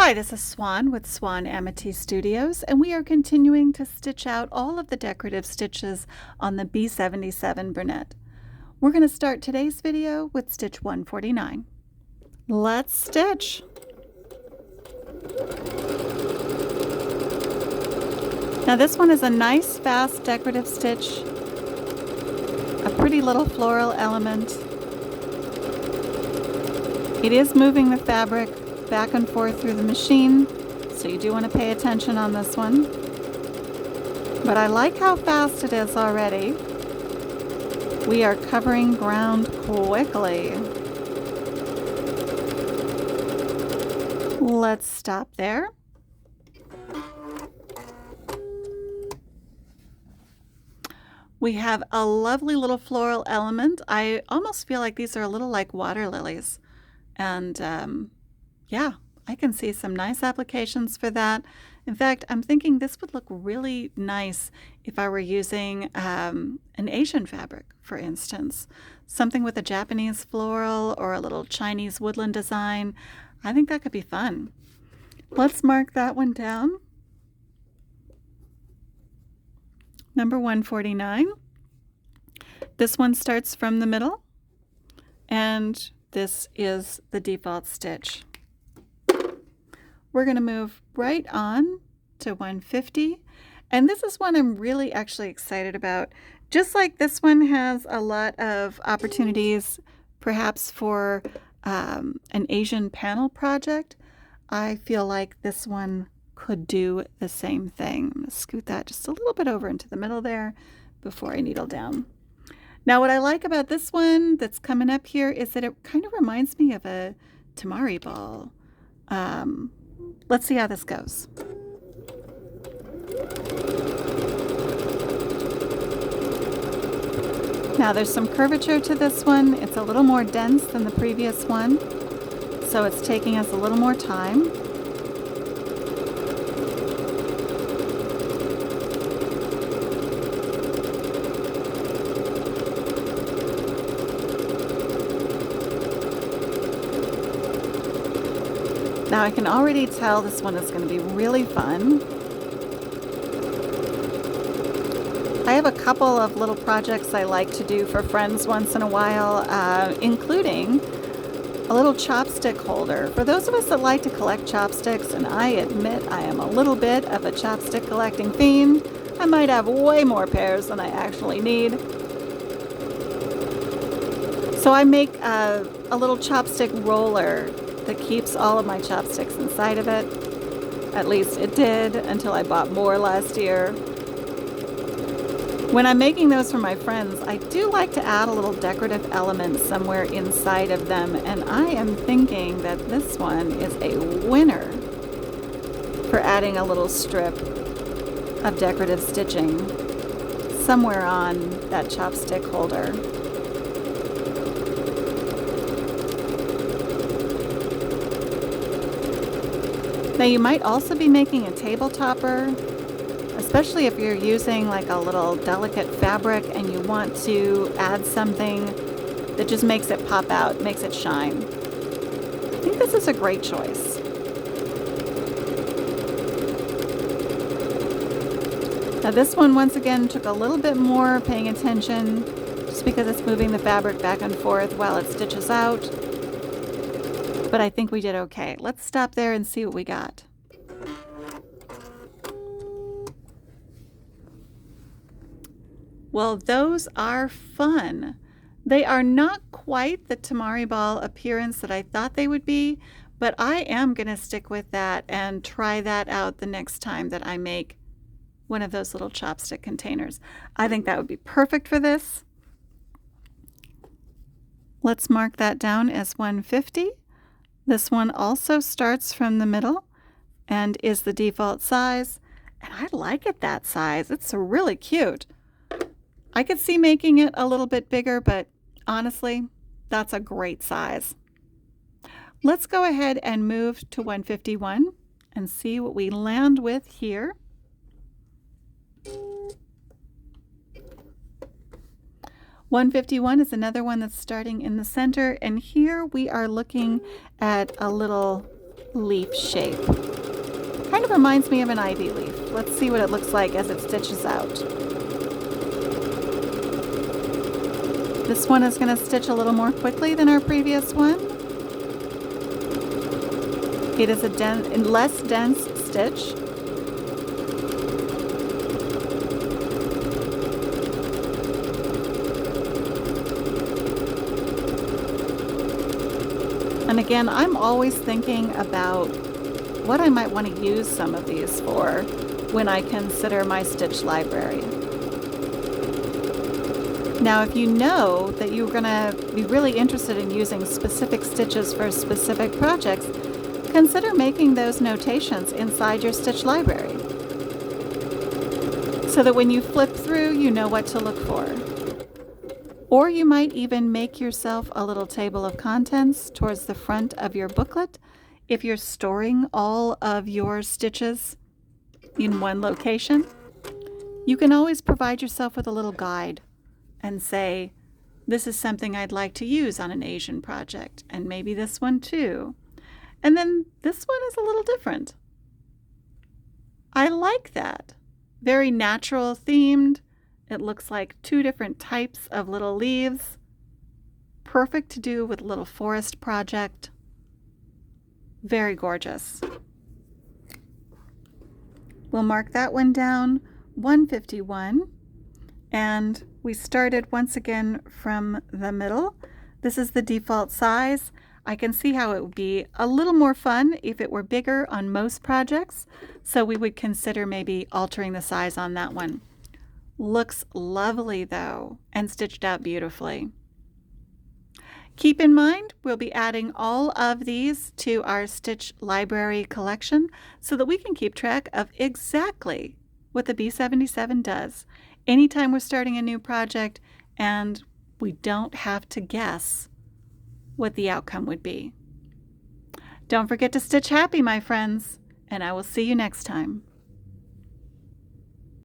Hi, this is Swan with Swan Amity Studios, and we are continuing to stitch out all of the decorative stitches on the B-77 Bernette. We're going to start today's video with stitch 149. Let's stitch. Now this one is a nice, fast decorative stitch, a pretty little floral element. It is moving the fabric back and forth through the machine, so you do want to pay attention on this one. But I like how fast it is already. We are covering ground quickly. Let's stop there. We have a lovely little floral element. I almost feel like these are a little like water lilies. And yeah, I can see some nice applications for that. In fact, I'm thinking this would look really nice if I were using an Asian fabric, for instance. Something with a Japanese floral or a little Chinese woodland design. I think that could be fun. Let's mark that one down. Number 149. This one starts from the middle, and this is the default stitch. We're going to move right on to 150, and this is one I'm really actually excited about. Just like this one has a lot of opportunities perhaps for an Asian panel project, I feel like this one could do the same thing. I'm going to scoot that just a little bit over into the middle there before I needle down. Now what I like about this one that's coming up here is that it kind of reminds me of a tamari ball. Let's see how this goes. Now there's some curvature to this one. It's a little more dense than the previous one, so it's taking us a little more time. Now I can already tell this one is going to be really fun. I have a couple of little projects I like to do for friends once in a while, including a little chopstick holder. For those of us that like to collect chopsticks, and I admit I am a little bit of a chopstick collecting fiend, I might have way more pairs than I actually need. So I make a little chopstick roller that keeps all of my chopsticks inside of it. At least it did until I bought more last year. When I'm making those for my friends, I do like to add a little decorative element somewhere inside of them, and I am thinking that this one is a winner for adding a little strip of decorative stitching somewhere on that chopstick holder. Now you might also be making a table topper, especially if you're using like a little delicate fabric and you want to add something that just makes it pop out, makes it shine. I think this is a great choice. Now this one once again took a little bit more paying attention just because it's moving the fabric back and forth while it stitches out. But I think we did okay. Let's stop there and see what we got. Well, those are fun. They are not quite the tamari ball appearance that I thought they would be, but I am going to stick with that and try that out the next time that I make one of those little chopstick containers. I think that would be perfect for this. Let's mark that down as 150. This one also starts from the middle and is the default size, and I like it that size. It's really cute. I could see making it a little bit bigger, but honestly, that's a great size. Let's go ahead and move to 151 and see what we land with here. 151 is another one that's starting in the center, and here we are looking at a little leaf shape. Kind of reminds me of an ivy leaf. Let's see what it looks like as it stitches out. This one is going to stitch a little more quickly than our previous one. It is a less dense stitch. And again, I'm always thinking about what I might want to use some of these for when I consider my stitch library. Now, if you know that you're going to be really interested in using specific stitches for specific projects, consider making those notations inside your stitch library so that when you flip through, you know what to look for. Or you might even make yourself a little table of contents towards the front of your booklet if you're storing all of your stitches in one location. You can always provide yourself with a little guide and say, this is something I'd like to use on an Asian project, and maybe this one too. And then this one is a little different. I like that. Very natural themed. It looks like two different types of little leaves. Perfect to do with a little forest project. Very gorgeous. We'll mark that one down, 151. And we started once again from the middle. This is the default size. I can see how it would be a little more fun if it were bigger on most projects, so we would consider maybe altering the size on that one. Looks lovely though, and stitched out beautifully. Keep in mind, we'll be adding all of these to our stitch library collection so that we can keep track of exactly what the B-77 does anytime we're starting a new project, and we don't have to guess what the outcome would be. Don't forget to stitch happy, my friends, and I will see you next time.